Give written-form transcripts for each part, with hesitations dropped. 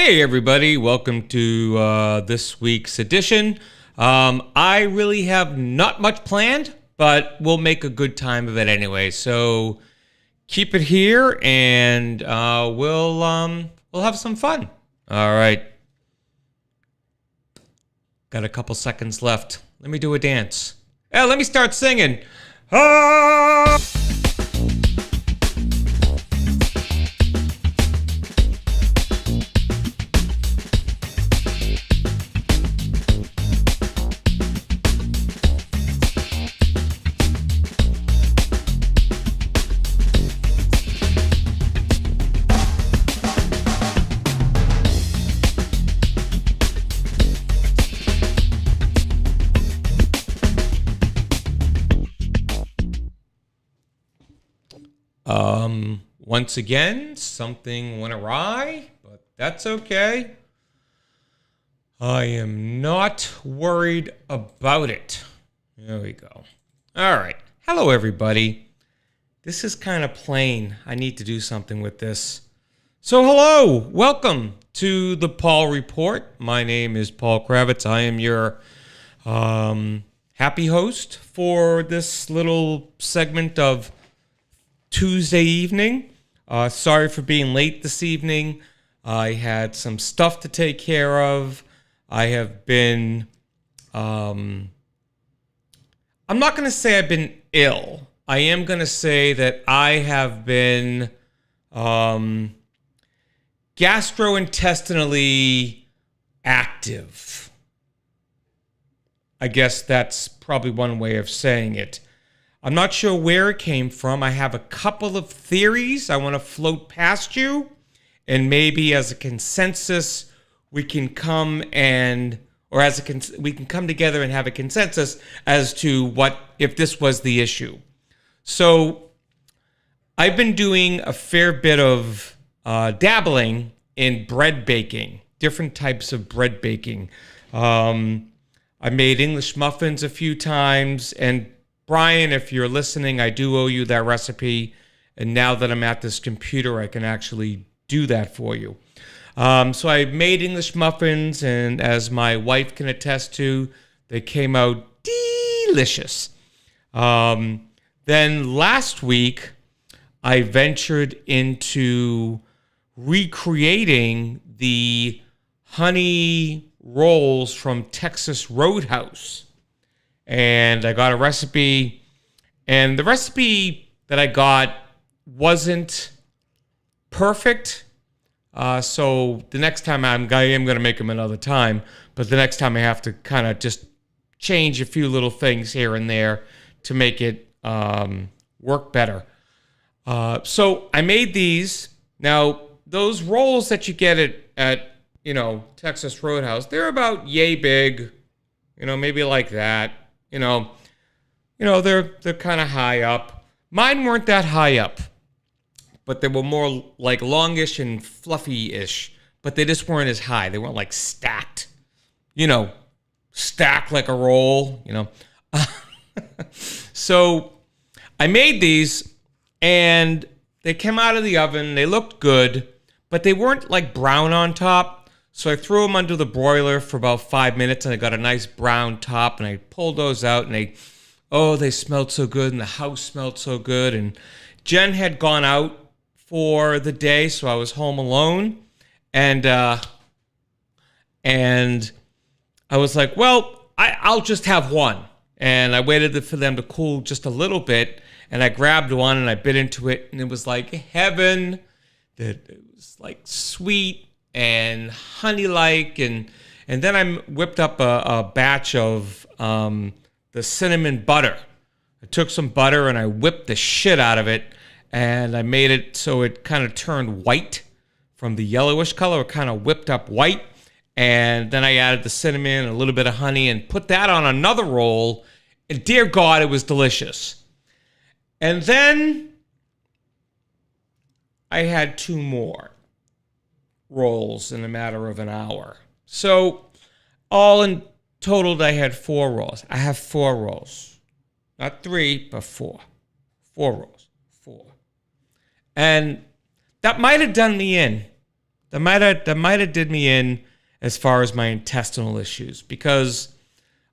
Hey everybody, welcome to this week's edition. I really have not much planned, but we'll make a good time of it anyway. So keep it here, and we'll have some fun. All right, got a couple seconds left. Let me do a dance. Let me start singing. Ah! Once again, something went awry, but that's okay. I am not worried about it. There we go. All right. Hello, everybody. This is kind of plain. I need to do something with this. So, hello. Welcome to the Paul Report. My name is Paul Kravitz. I am your happy host for this little segment of Tuesday evening. Sorry for being late this evening. I had some stuff to take care of. I have been, I'm not going to say I've been ill. I am going to say that I have been gastrointestinally active. I guess that's probably one way of saying it. I'm not sure where it came from. I have a couple of theories I want to float past you, and maybe as a consensus, we can come together and have a consensus as to what if this was the issue. So, I've been doing a fair bit of dabbling in bread baking, different types of bread baking. I made English muffins a few times, and Brian, if you're listening, I do owe you that recipe. And now that I'm at this computer, I can actually do that for you. So I made English muffins, and as my wife can attest to, they came out delicious. Then last week, I ventured into recreating the honey rolls from Texas Roadhouse. And I got a recipe, and the recipe that I got wasn't perfect. So the next time I am going to make them another time, but the next time I have to kind of just change a few little things here and there to make it work better. So I made these. Now, those rolls that you get at Texas Roadhouse, they're about yay big, maybe like that. They're kind of high up. Mine weren't that high up, but they were more like longish and fluffy-ish, but they just weren't as high. They weren't like stacked, stacked like a roll, So I made these, and they came out of the oven. They looked good, but they weren't like brown on top. So I threw them under the broiler for about 5 minutes, and I got a nice brown top, and I pulled those out, and they smelled so good, and the house smelled so good. And Jen had gone out for the day, so I was home alone, and I was like, well, I'll just have one. And I waited for them to cool just a little bit, and I grabbed one, and I bit into it, and it was like heaven. It was like sweet and honey-like, and then I whipped up a batch of the cinnamon butter. I took some butter and I whipped the shit out of it, and I made it so it kind of turned white from the yellowish color. It kind of whipped up white, and then I added the cinnamon and a little bit of honey and put that on another roll, and dear God, it was delicious. And then I had 2 more rolls in a matter of an hour. So all in total, I had 4 rolls. I have 4 rolls. Not 3, but 4. 4 rolls. 4. And that might have done me in. that might have did me in as far as my intestinal issues, because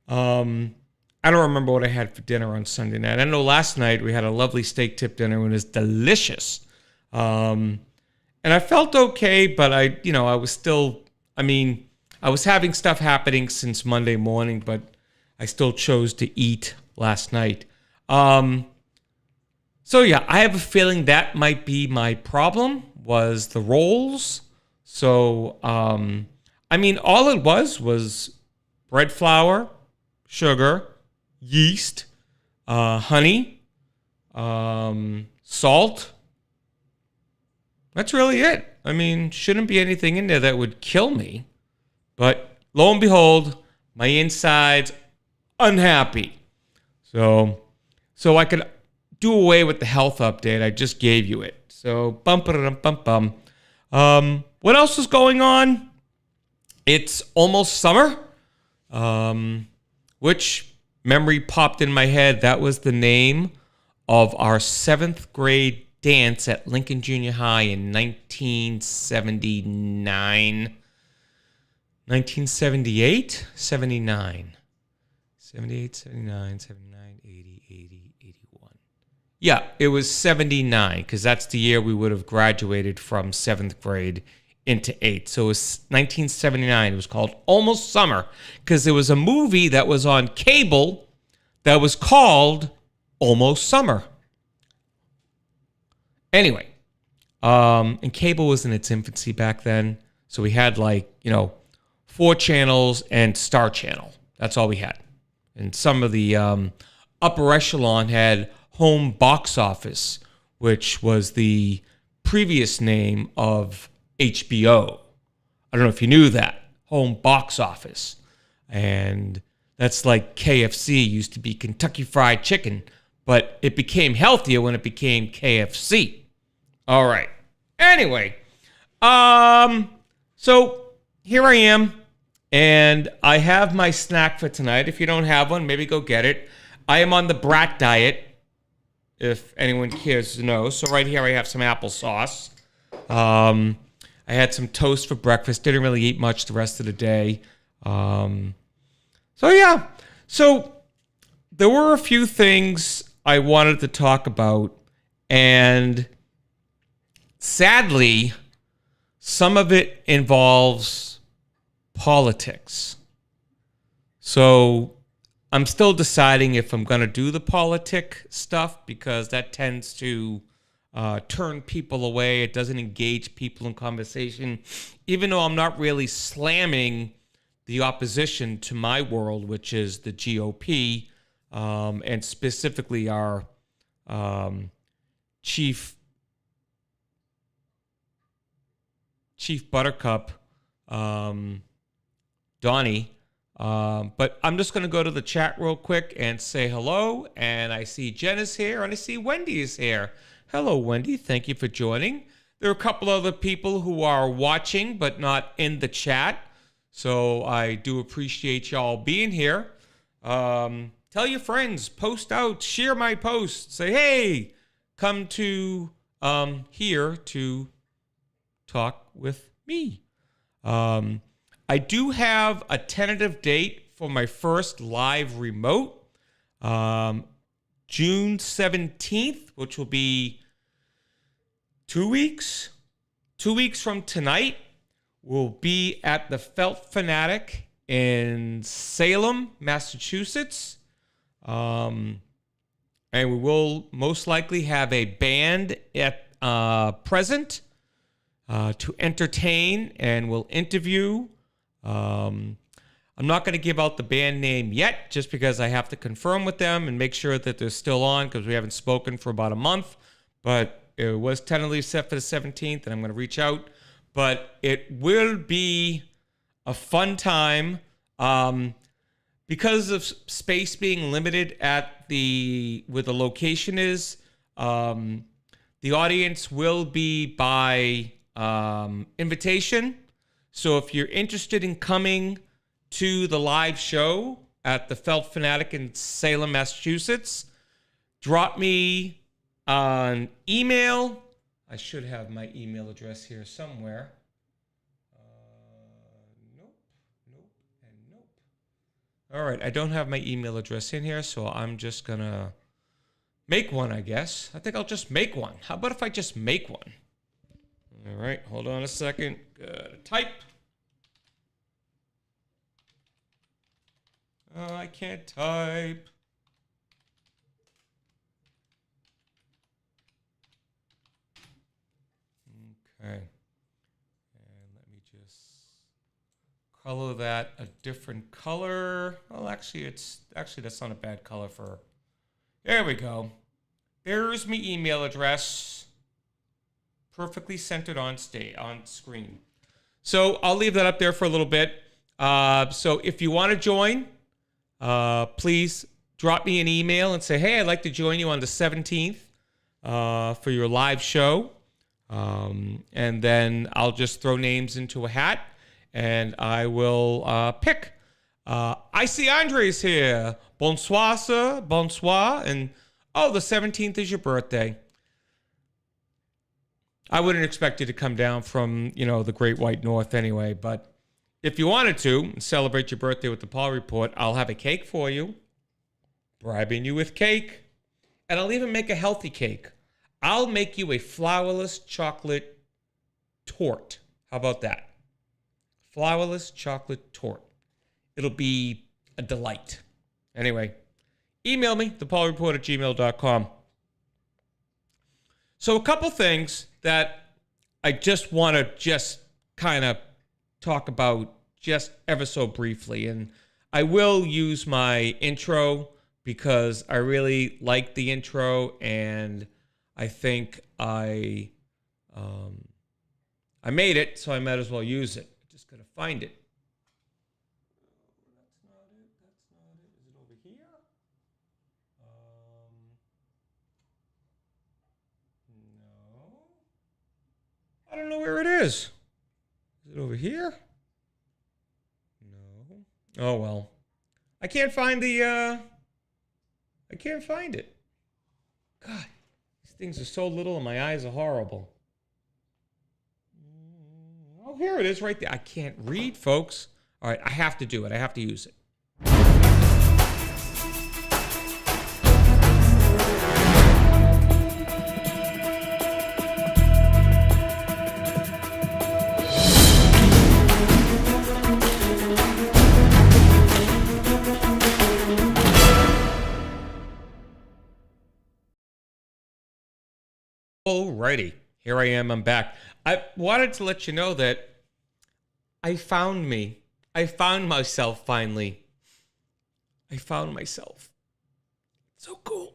I don't remember what I had for dinner on Sunday night. I know last night we had a lovely steak tip dinner and it was delicious. And I felt okay, but I was still, I was having stuff happening since Monday morning, but I still chose to eat last night. So yeah, I have a feeling that might be my problem, was the rolls. So, all it was bread flour, sugar, yeast, honey, salt. That's really it. Shouldn't be anything in there that would kill me. But lo and behold, my inside's unhappy. So I could do away with the health update. I just gave you it. So bum. What else is going on? It's almost summer, which memory popped in my head. That was the name of our 7th grade dance at Lincoln Junior High in 1979. 1978? 79. 78, 79, 79, 80, 80, 81. Yeah, it was 79, because that's the year we would have graduated from 7th grade into 8th. So it was 1979. It was called Almost Summer, because there was a movie that was on cable that was called Almost Summer. Anyway, and cable was in its infancy back then. So we had 4 channels and Star Channel. That's all we had. And some of the upper echelon had Home Box Office, which was the previous name of HBO. I don't know if you knew that. Home Box Office. And that's like KFC used to be Kentucky Fried Chicken, but it became healthier when it became KFC. All right. Anyway, so here I am, and I have my snack for tonight. If you don't have one, maybe go get it. I am on the brat diet, if anyone cares to know. So right here I have some applesauce. I had some toast for breakfast. Didn't really eat much the rest of the day. So there were a few things I wanted to talk about, and sadly, some of it involves politics. So I'm still deciding if I'm going to do the politic stuff, because that tends to turn people away. It doesn't engage people in conversation, even though I'm not really slamming the opposition to my world, which is the GOP, and specifically our Chief Buttercup, Donnie. But I'm just going to go to the chat real quick and say hello. And I see Jen is here, and I see Wendy is here. Hello, Wendy. Thank you for joining. There are a couple other people who are watching but not in the chat, so I do appreciate y'all being here. Tell your friends, post out, share my post. Say, hey, come to here to talk with me. I do have a tentative date for my first live remote, June 17th, which will be 2 weeks. 2 weeks from tonight, we'll be at the Felt Fanatic in Salem, Massachusetts. And we will most likely have a band at present to entertain, and we'll interview. I'm not going to give out the band name yet, just because I have to confirm with them and make sure that they're still on, because we haven't spoken for about a month. But it was tentatively set for the 17th, and I'm going to reach out. But it will be a fun time. Because of space being limited at where the location is, the audience will be by invitation. So if you're interested in coming to the live show at the Felt Fanatic in Salem, Massachusetts, drop me an email. I should have my email address here somewhere. All right, I don't have my email address in here, so I'm just gonna make one, I guess. I think I'll just make one. How about if I just make one? All right, hold on a second. Good. Type. Oh, I can't type. Okay. And let me just color that a different color. Well, actually, that's not a bad color for. There we go. There's my email address. Perfectly centered on screen. So I'll leave that up there for a little bit. So if you want to join, please drop me an email and say, hey, I'd like to join you on the 17th for your live show. And then I'll just throw names into a hat and I will pick. I see Andre's here. Bonsoir, sir. Bonsoir. And, the 17th is your birthday. I wouldn't expect you to come down from, the Great White North anyway. But if you wanted to celebrate your birthday with the Paul Report, I'll have a cake for you. Bribing you with cake. And I'll even make a healthy cake. I'll make you a flourless chocolate torte. How about that? Flourless chocolate torte. It'll be a delight. Anyway, email me, thepaulreport@gmail.com. So a couple things that I just want to kind of talk about just ever so briefly. And I will use my intro because I really like the intro and I think I made it, so I might as well use it. I just got to find it. That's not it. Is it over here? No. I don't know where it is. Is it over here? No. Oh, well. I can't find I can't find it. God. Things are so little and my eyes are horrible. Oh, here it is right there. I can't read, folks. All right, I have to do it. I have to use it. Alrighty, here I am. I'm back. I wanted to let you know that I found me. I found myself finally. I found myself. So cool.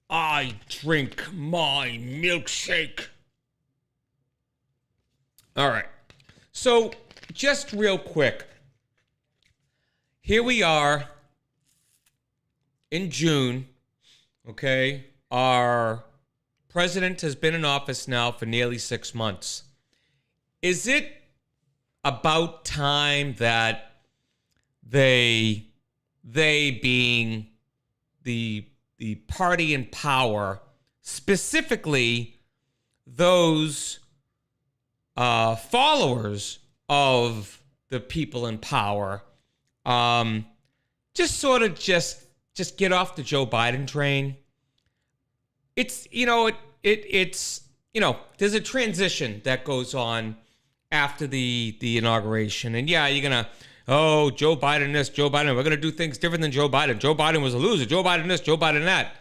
I drink my milkshake. All right. So just real quick. Here we are in June. Okay. Our president has been in office now for nearly 6 months. Is it about time that they being the party in power, specifically those followers of the people in power, just sort of just get off the Joe Biden train? It's, it's there's a transition that goes on after the inauguration. And yeah, you're going to, Joe Biden this, Joe Biden, we're going to do things different than Joe Biden. Joe Biden was a loser. Joe Biden this, Joe Biden that.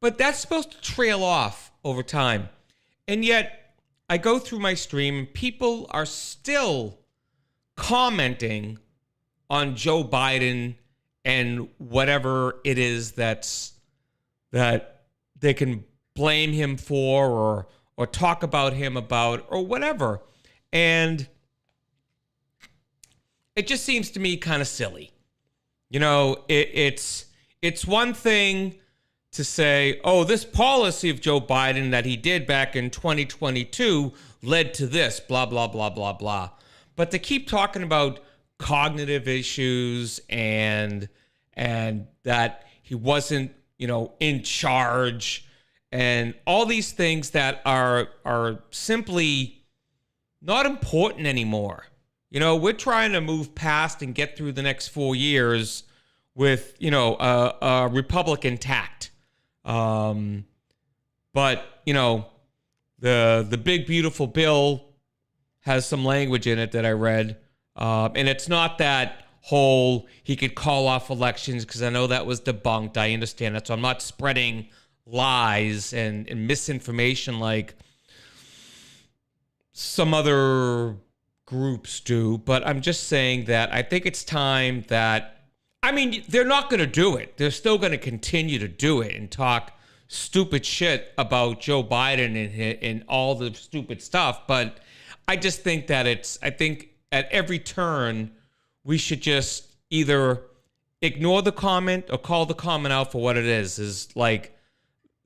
But that's supposed to trail off over time. And yet I go through my stream and people are still commenting on Joe Biden and whatever it is that they can blame him for or talk about him about or whatever. And it just seems to me kind of silly. It's one thing to say, this policy of Joe Biden that he did back in 2022 led to this, blah, blah, blah, blah, blah. But to keep talking about cognitive issues and that he wasn't, in charge and all these things that are simply not important anymore. We're trying to move past and get through the next 4 years with, a Republican tact. But, the big, beautiful bill has some language in it that I read. And it's not that whole he could call off elections, because I know that was debunked. I understand that. So I'm not spreading lies and misinformation like some other groups do. But I'm just saying that I think it's time that, they're not going to do it. They're still going to continue to do it and talk stupid shit about Joe Biden and all the stupid stuff. But I just think that I think at every turn, we should just either ignore the comment or call the comment out for what it is like,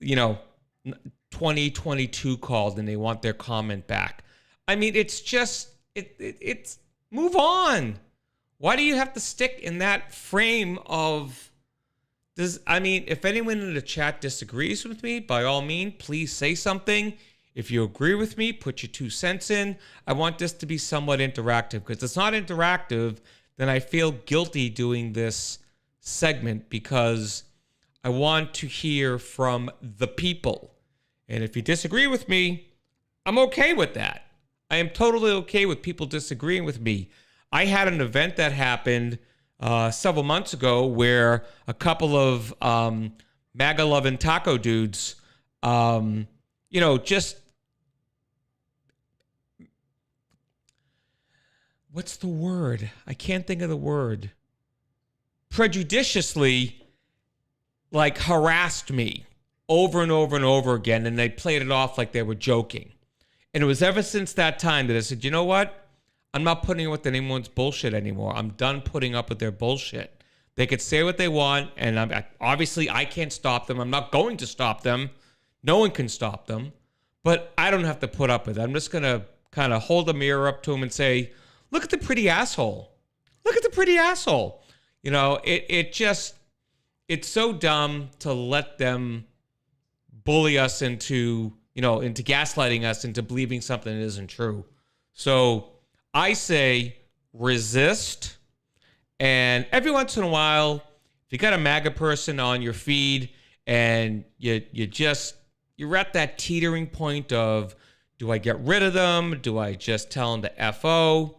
2022 called and they want their comment back. It's just, it's move on. Why do you have to stick in that frame of if anyone in the chat disagrees with me, by all means, please say something. If you agree with me, put your 2 cents in. I want this to be somewhat interactive, because if it's not interactive, then I feel guilty doing this segment, because I want to hear from the people. And if you disagree with me, I'm okay with that. I am totally okay with people disagreeing with me. I had an event that happened several months ago where a couple of MAGA-loving taco dudes, just, what's the word? I can't think of the word. Prejudiciously, harassed me over and over and over again, and they played it off like they were joking. And it was ever since that time that I said, you know what? I'm not putting up with anyone's bullshit anymore. I'm done putting up with their bullshit. They could say what they want, and obviously I can't stop them. I'm not going to stop them. No one can stop them. But I don't have to put up with it. I'm just going to kind of hold a mirror up to them and say, look at the pretty asshole. Look at the pretty asshole. It's so dumb to let them bully us into gaslighting us into believing something that isn't true. So I say resist. And every once in a while, if you got a MAGA person on your feed and you're at that teetering point of, do I get rid of them? Do I just tell them to FO?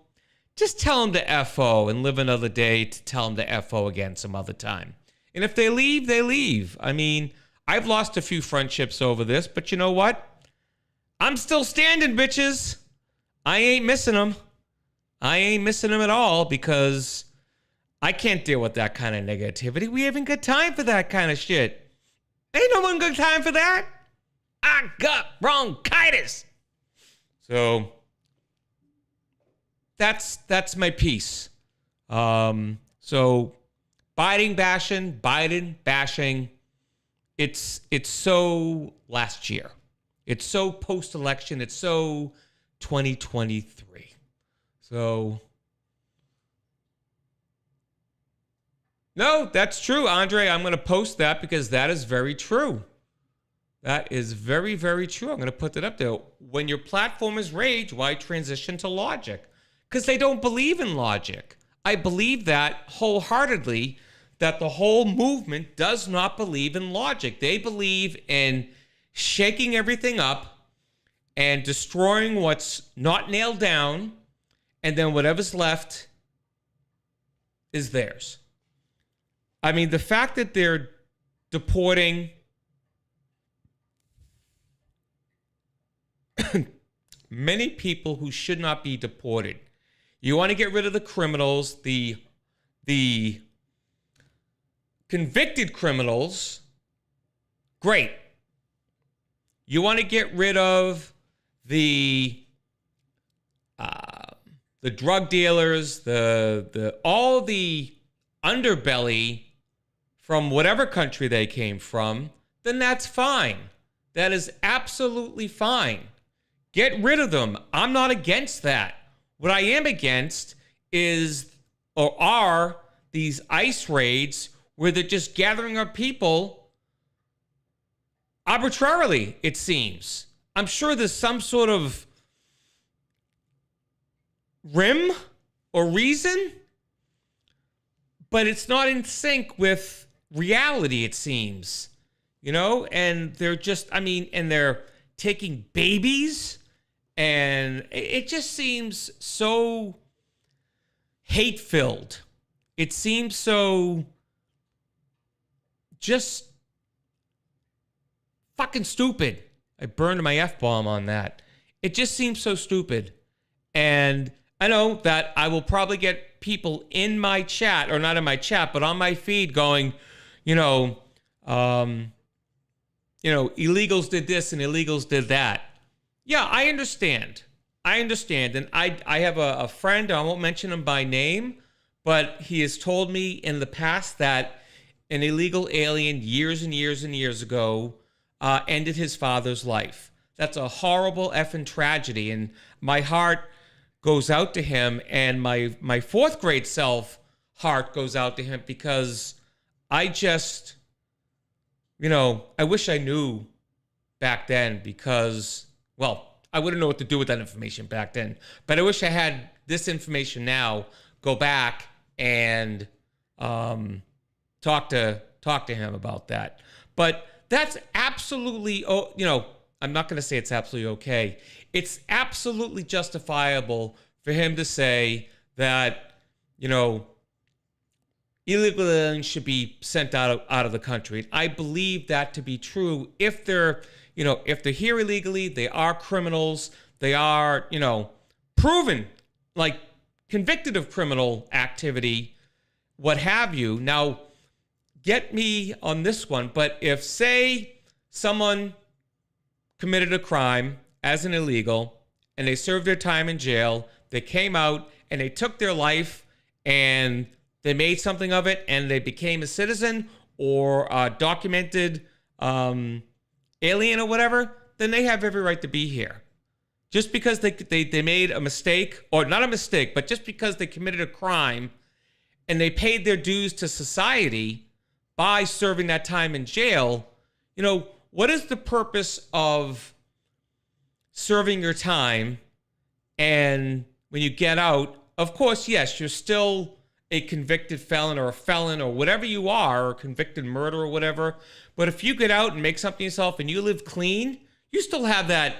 Just tell them to FO and live another day to tell them to FO again some other time. And if they leave, they leave. I've lost a few friendships over this, but you know what? I'm still standing, bitches. I ain't missing them. I ain't missing them at all, because I can't deal with that kind of negativity. We haven't got time for that kind of shit. Ain't no one got time for that. I got bronchitis. So that's my piece. So Biden bashing. It's so last year. It's so post-election. It's so 2023. So, no, that's true, Andre. I'm going to post that because that is very true. That is very, very true. I'm going to put that up there. When your platform is rage, why transition to logic? Because they don't believe in logic. I believe that wholeheartedly, that the whole movement does not believe in logic. They believe in shaking everything up and destroying what's not nailed down, and then whatever's left is theirs. The fact that they're deporting many people who should not be deported. You want to get rid of the criminals, the convicted criminals, great. You want to get rid of the drug dealers, the all the underbelly from whatever country they came from, then that's fine. That is absolutely fine. Get rid of them. I'm not against that. What I am against are these ICE raids where they're just gathering up people arbitrarily, it seems. I'm sure there's some sort of rim or reason, but it's not in sync with reality, it seems. And they're just, and they're taking babies, and it just seems so hate-filled. It seems so just fucking stupid. I burned my F-bomb on that. It just seems so stupid. And I know that I will probably get people in my chat, or not in my chat, but on my feed going, illegals did this and illegals did that. Yeah, I understand. And I have a friend, I won't mention him by name, but he has told me in the past that an illegal alien years and years and years ago ended his father's life. That's a horrible effing tragedy, and my heart goes out to him, and my fourth grade self heart goes out to him, because I just, I wish I knew back then, because, well, I wouldn't know what to do with that information back then, but I wish I had this information now, go back and talk to him about that. But that's absolutely, I'm not going to say it's absolutely okay. It's absolutely justifiable for him to say that, illegal aliens should be sent out of the country. I believe that to be true. If they're here illegally, they are criminals. They are, proven, like convicted of criminal activity, what have you. Now, get me on this one, but if, say, someone committed a crime as an illegal and they served their time in jail, they came out and they took their life and they made something of it and they became a citizen or a documented alien or whatever, then they have every right to be here. Just because they made a mistake, or not a mistake, but just because they committed a crime and they paid their dues to society by serving that time in jail, what is the purpose of serving your time? And when you get out, of course, yes, you're still a convicted felon or a felon or whatever you are, or convicted murderer or whatever. But if you get out and make something yourself and you live clean, you still have that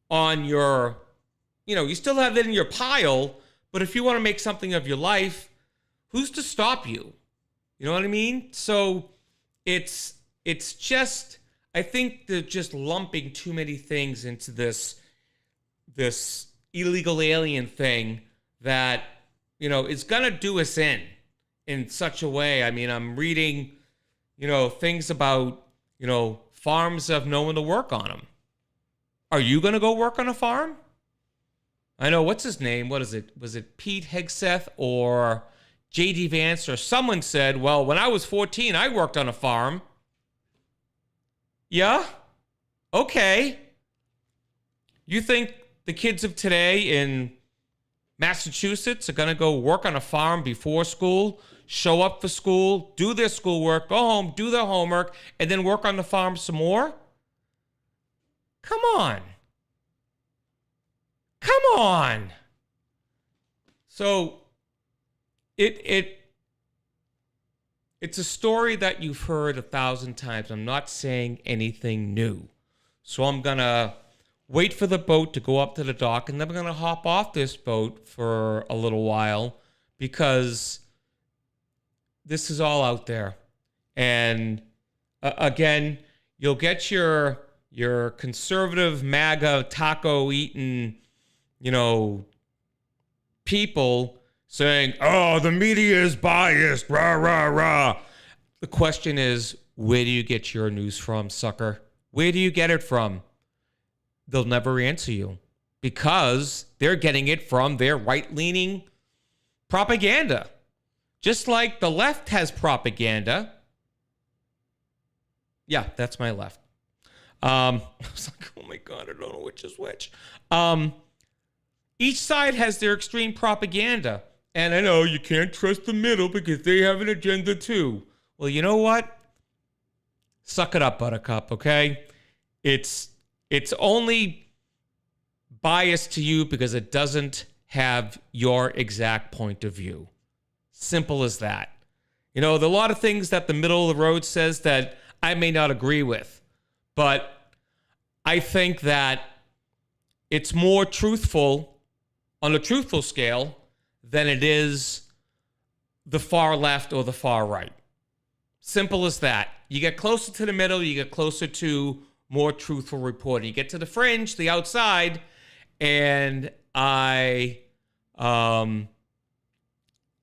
on your, you still have that in your pile. But if you want to make something of your life, who's to stop you? You know what I mean? So it's just, I think they're just lumping too many things into this illegal alien thing that, is going to do us in such a way. I'm reading, things about, farms of no one to work on them. Are you going to go work on a farm? I know, what's his name? What is it? Was it Pete Hegseth or J.D. Vance or someone said, well, when I was 14, I worked on a farm. Yeah? Okay. You think the kids of today in Massachusetts are going to go work on a farm before school, show up for school, do their schoolwork, go home, do their homework, and then work on the farm some more? Come on. Come on. So it's a story that you've heard 1,000 times. I'm not saying anything new. So I'm going to wait for the boat to go up to the dock, and then I'm going to hop off this boat for a little while, because this is all out there. And again, you'll get your conservative MAGA taco eating, people saying, oh, the media is biased, rah, rah, rah. The question is, where do you get your news from, sucker? Where do you get it from? They'll never answer you, because they're getting it from their right-leaning propaganda. Just like the left has propaganda. Yeah, that's my left. I was like, oh my God, I don't know which is which. Each side has their extreme propaganda. And I know you can't trust the middle because they have an agenda too. Well, you know what? Suck it up, Buttercup, okay? It's only biased to you because it doesn't have your exact point of view. Simple as that. There are a lot of things that the middle of the road says that I may not agree with, but I think that it's more truthful on a truthful scale than it is the far left or the far right. Simple as that. You get closer to the middle, you get closer to more truthful reporting. You get to the fringe, the outside, and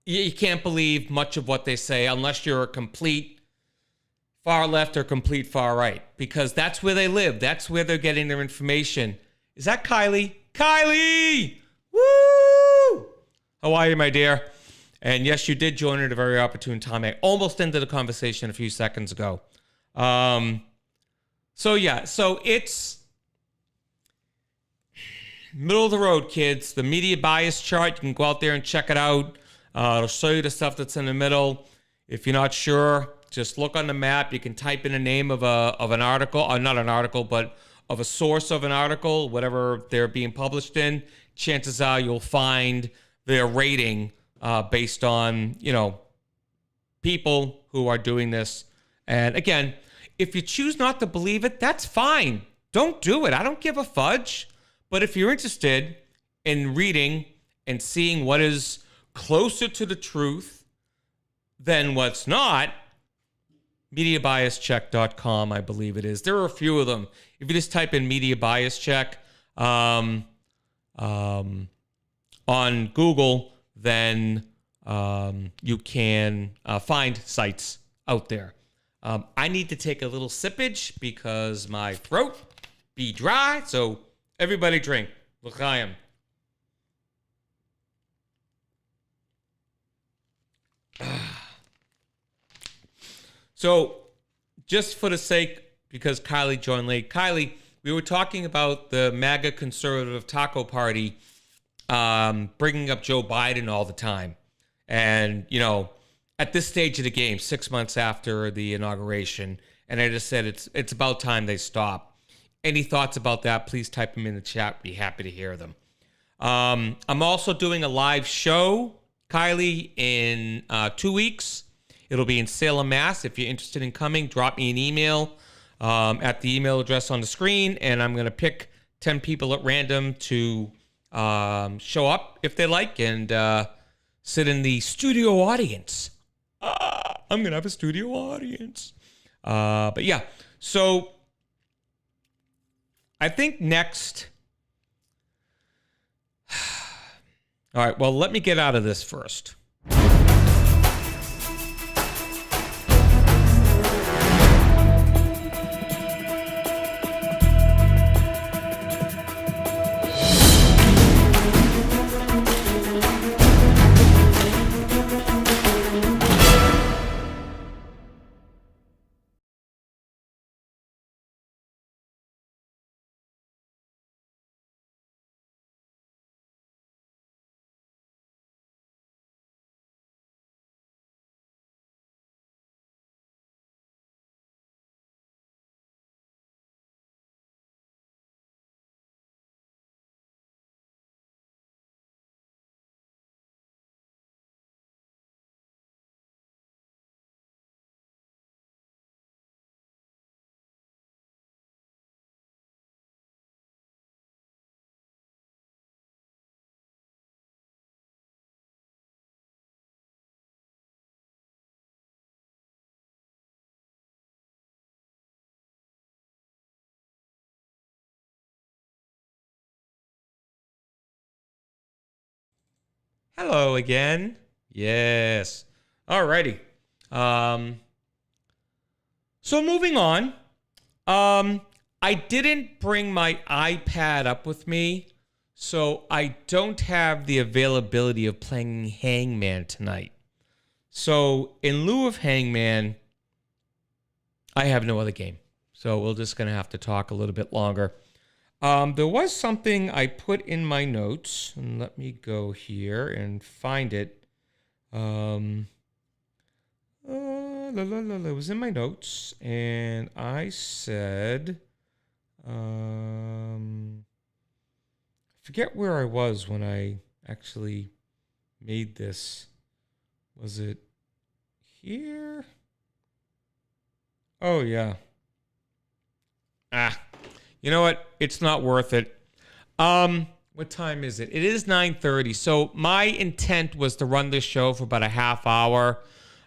you can't believe much of what they say unless you're a complete far left or complete far right, because that's where they live. That's where they're getting their information. Is that Kylie? Kylie! Woo! How are you, my dear? And yes, you did join at a very opportune time. I almost ended the conversation a few seconds ago. So it's middle of the road, kids. The media bias chart, you can go out there and check it out. It'll show you the stuff that's in the middle. If you're not sure, just look on the map. You can type in a name of an article, or not an article, but of a source of an article, whatever they're being published in. Chances are you'll find their rating based on, people who are doing this. And again, if you choose not to believe it, that's fine. Don't do it. I don't give a fudge. But if you're interested in reading and seeing what is closer to the truth than what's not, MediaBiasCheck.com, I believe it is. There are a few of them. If you just type in Media Bias Check on Google, then you can find sites out there. I need to take a little sippage because my throat be dry. So everybody drink. L'chaim. So just for the sake, because Kylie joined late. Kylie, we were talking about the MAGA conservative taco party bringing up Joe Biden all the time. And, at this stage of the game, 6 months after the inauguration, and I just said it's about time they stop. Any thoughts about that, please type them in the chat. Be happy to hear them. I'm also doing a live show, Kylie, in 2 weeks. It'll be in Salem, Mass. If you're interested in coming, drop me an email at the email address on the screen, and I'm going to pick 10 people at random to show up if they like and sit in the studio audience. I'm going to have a studio audience. But yeah, so I think next... All right, well, let me get out of this first. Hello again. Yes. Alrighty. So moving on. I didn't bring my iPad up with me, so I don't have the availability of playing Hangman tonight. So in lieu of Hangman, I have no other game. So we're just going to have to talk a little bit longer. There was something I put in my notes, and let me go here and find it. It was in my notes, and I said, forget where I was when I actually made this. Was it here? Oh, yeah. You know what? It's not worth it. What time is it? It is 9:30. So my intent was to run this show for about a half hour,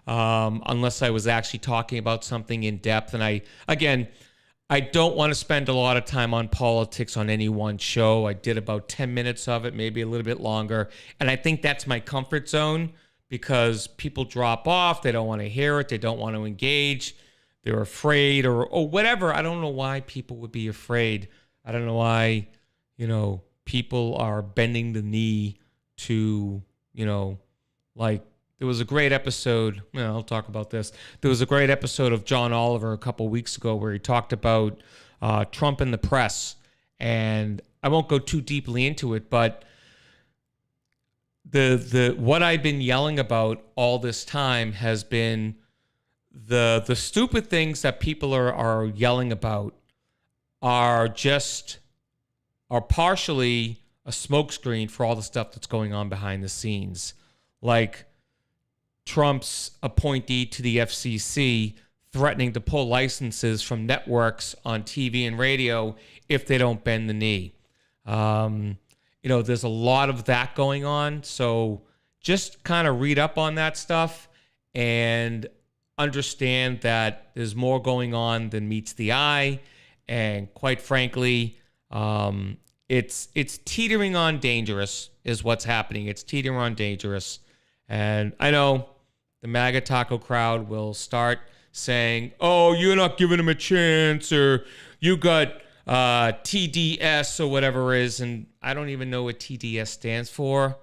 unless I was actually talking about something in depth. And I don't want to spend a lot of time on politics on any one show. I did about 10 minutes of it, maybe a little bit longer. And I think that's my comfort zone because people drop off. They don't want to hear it. They don't want to engage. They're afraid or whatever. I don't know why people would be afraid. I don't know why, people are bending the knee to, like there was a great episode. I'll talk about this. There was a great episode of John Oliver a couple weeks ago where he talked about Trump and the press. And I won't go too deeply into it, but the what I've been yelling about all this time has been the stupid things that people are yelling about are partially a smokescreen for all the stuff that's going on behind the scenes. Like Trump's appointee to the FCC threatening to pull licenses from networks on TV and radio if they don't bend the knee. There's a lot of that going on. So just kind of read up on that stuff and understand that there's more going on than meets the eye. And quite frankly, it's teetering on dangerous is what's happening. It's teetering on dangerous. And I know the MAGA taco crowd will start saying, oh, you're not giving him a chance, or you got TDS or whatever it is. And I don't even know what TDS stands for.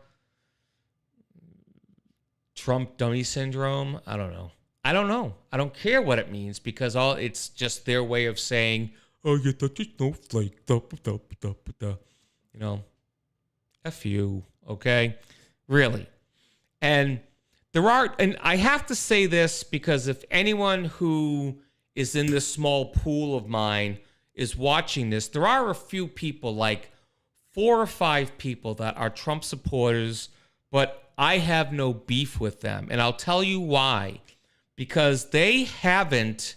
Trump dummy syndrome. I don't know. I don't care what it means because it's just their way of saying, oh, you're such a snowflake. F you, okay? Really. And I have to say this because if anyone who is in this small pool of mine is watching this, there are a few people, like 4 or 5 people that are Trump supporters, but I have no beef with them. And I'll tell you why. Because they haven't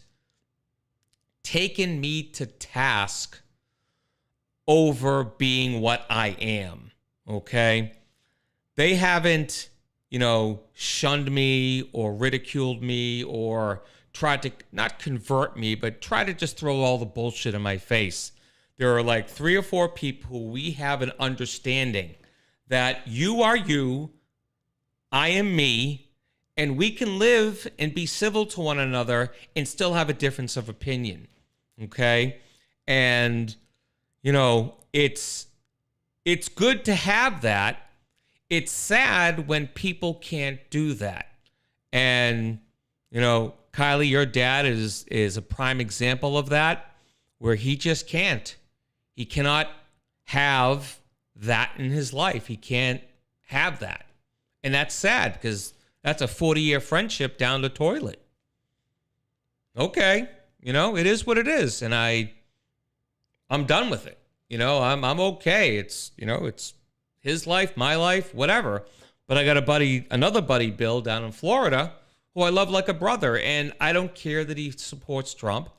taken me to task over being what I am, okay? They haven't, shunned me or ridiculed me or tried to not convert me, but try to just throw all the bullshit in my face. There are like 3 or 4 people who we have an understanding that you are you, I am me, and we can live and be civil to one another and still have a difference of opinion, okay? And, it's good to have that. It's sad when people can't do that. And, Kylie, your dad is a prime example of that, where he just can't. He cannot have that in his life. He can't have that. And that's sad because that's a 40-year friendship down the toilet. Okay, it is what it is, and I'm done with it. I'm okay. It's it's his life, my life, whatever. But I got another buddy, Bill, down in Florida, who I love like a brother, and I don't care that he supports Trump.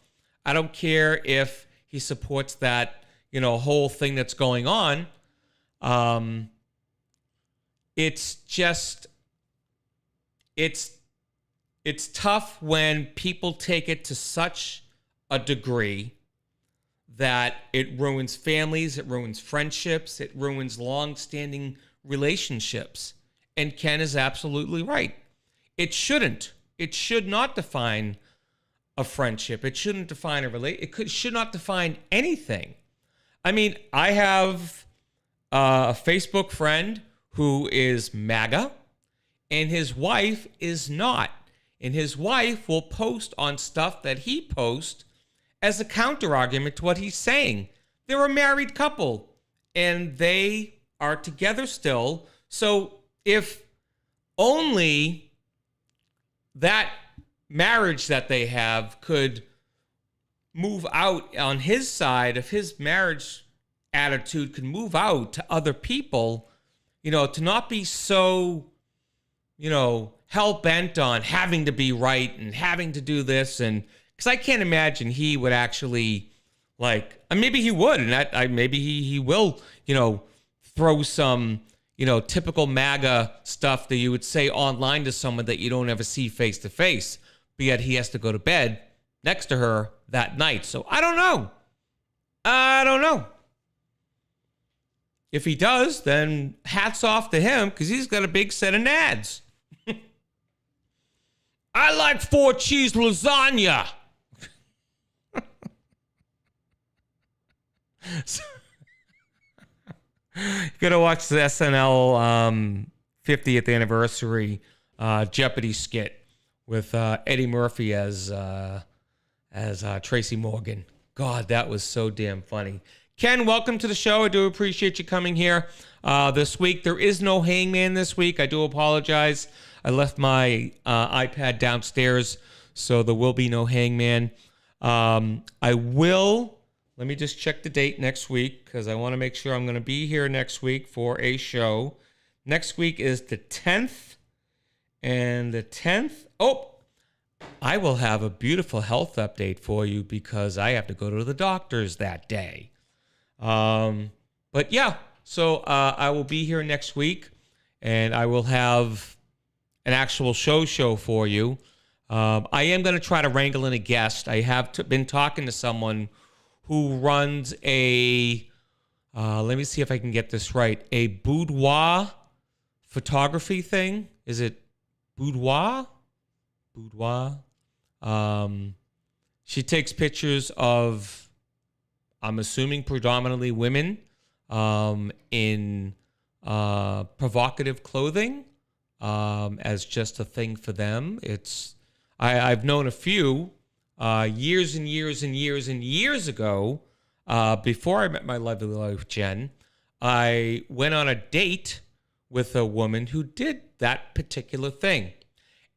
I don't care if he supports that whole thing that's going on. It's just. It's tough when people take it to such a degree that it ruins families, it ruins friendships, it ruins long-standing relationships. And Ken is absolutely right. It shouldn't. It should not define a friendship. It shouldn't define a relationship. It should not define anything. I mean, I have a Facebook friend who is MAGA, and his wife is not. And his wife will post on stuff that he posts as a counter-argument to what he's saying. They're a married couple, and they are together still. So if only that marriage that they have could move out on his side, if his marriage attitude could move out to other people, to not be so, hell bent on having to be right and having to do this. And because I can't imagine he would actually and maybe he would, and maybe he will, throw some, typical MAGA stuff that you would say online to someone that you don't ever see face to face, but yet he has to go to bed next to her that night. So I don't know. If he does, then hats off to him because he's got a big set of nads. I like 4 cheese lasagna. So, you gotta watch the SNL 50th anniversary Jeopardy skit with Eddie Murphy as Tracy Morgan. God, that was so damn funny. Ken, welcome to the show. I do appreciate you coming here this week. There is no Hangman this week. I do apologize. I left my iPad downstairs, so there will be no Hangman. Let me just check the date next week because I want to make sure I'm going to be here next week for a show. Next week is the 10th. And the 10th, I will have a beautiful health update for you because I have to go to the doctor's that day. But yeah, so I will be here next week and I will have an actual show for you. I am going to try to wrangle in a guest. I have been talking to someone who runs a, let me see if I can get this right, a boudoir photography thing. Is it boudoir? Boudoir. She takes pictures of, I'm assuming predominantly women, in provocative clothing, as just a thing for them. I've known a few years and years and years and years ago, before I met my lovely wife, Jen. I went on a date with a woman who did that particular thing.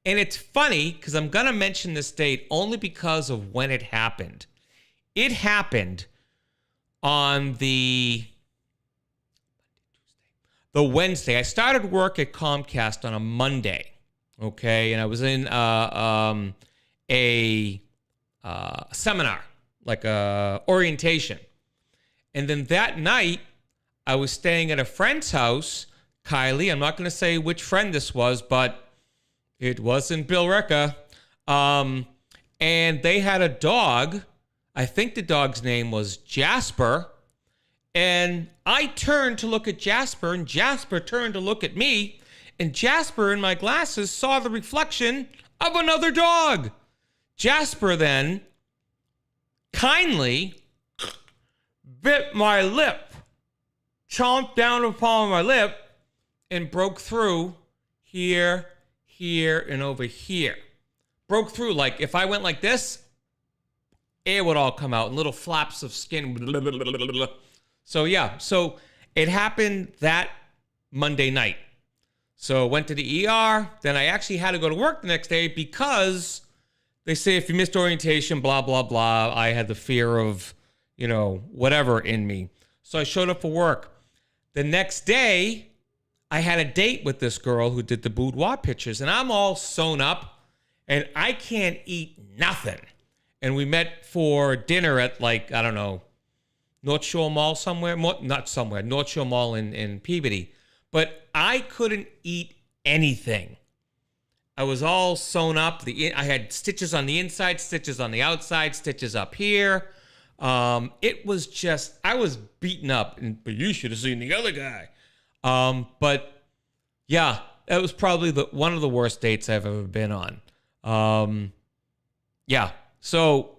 And it's funny because I'm going to mention this date only because of when it happened. It happened on the Wednesday. I started work at Comcast on a Monday, okay? And I was in a seminar, like a orientation. And then that night, I was staying at a friend's house, Kylie. I'm not going to say which friend this was, but it wasn't Bill Recca. And they had a dog. I think the dog's name was Jasper. And I turned to look at Jasper, and Jasper turned to look at me. And Jasper, in my glasses, saw the reflection of another dog. Jasper then kindly bit my lip, chomped down upon my lip, and broke through here, and over here. Broke through, like if I went like this, air would all come out, and little flaps of skin. So yeah, so it happened that Monday night. So went to the ER. Then I actually had to go to work the next day because they say if you missed orientation, blah, blah, blah. I had the fear of, whatever in me. So I showed up for work. The next day, I had a date with this girl who did the boudoir pictures, and I'm all sewn up, and I can't eat nothing. And we met for dinner at, I don't know, North Shore Mall somewhere. Not somewhere. North Shore Mall in Peabody. But I couldn't eat anything. I was all sewn up. I had stitches on the inside, stitches on the outside, stitches up here. It was just, I was beaten up. But you should have seen the other guy. But yeah, that was probably one of the worst dates I've ever been on. Yeah, so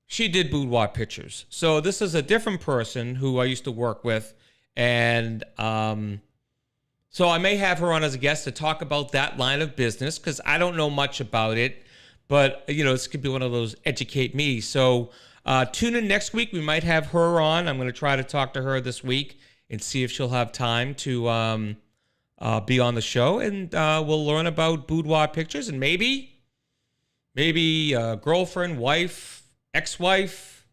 she did boudoir pictures. So this is a different person who I used to work with. And so I may have her on as a guest to talk about that line of business because I don't know much about it. But, this could be one of those educate me. So tune in next week. We might have her on. I'm going to try to talk to her this week and see if she'll have time to be on the show. And we'll learn about boudoir pictures and maybe girlfriend, wife, ex-wife,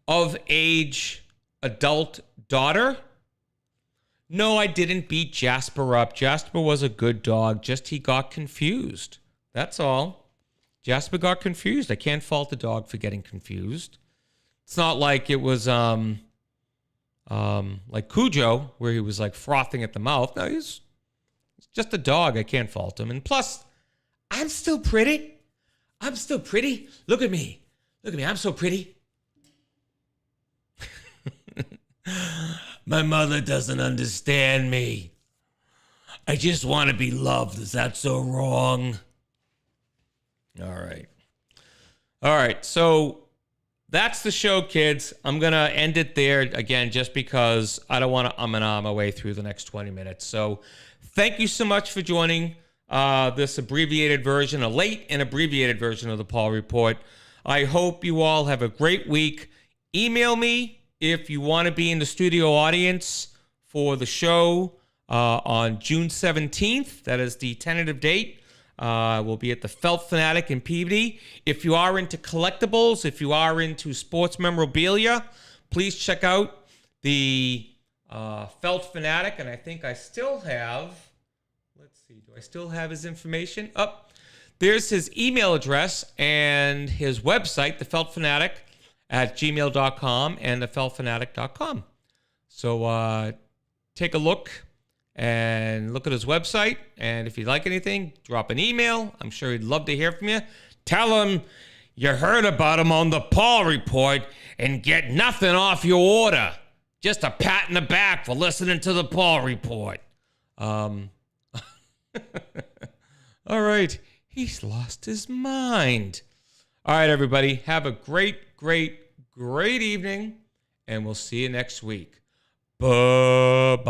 of age adult daughter. No, I didn't beat Jasper up. Jasper was a good dog, just he got confused. That's all. Jasper got confused. I can't fault the dog for getting confused. It's not like it was like Cujo, where he was like frothing at the mouth. No, he's just a dog. I can't fault him. And plus, I'm still pretty. I'm still pretty. Look at me. Look at me. I'm so pretty. My mother doesn't understand me. I just want to be loved. Is that so wrong? All right. All right. So that's the show, kids. I'm going to end it there again, just because I don't want to and ah my way through the next 20 minutes. So thank you so much for joining this abbreviated version, a late and abbreviated version of the Paul Report. I hope you all have a great week. Email me if you want to be in the studio audience for the show on June 17th. That is the tentative date. We'll be at the Felt Fanatic in Peabody. If you are into collectibles, if you are into sports memorabilia, please check out the Felt Fanatic. And I think I still have, let's see, do I still have his information? There's his email address and his website, the Felt Fanatic, at gmail.com and thefeltfanatic.com. So take a look and look at his website. And if you like anything, drop an email. I'm sure he'd love to hear from you. Tell him you heard about him on the Paul Report and get nothing off your order. Just a pat in the back for listening to the Paul Report. All right. He's lost his mind. All right, everybody. Have a great evening, and we'll see you next week. Bye-bye.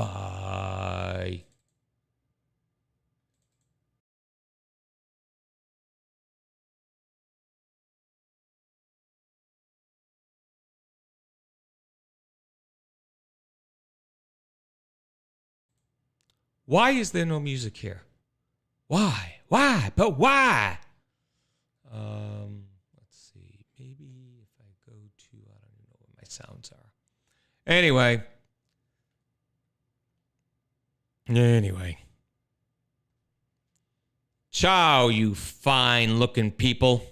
Why is there no music here? Why? Why? But why? Let's see. Maybe if I go to, I don't even know what my sounds are. Anyway. Ciao, you fine-looking people.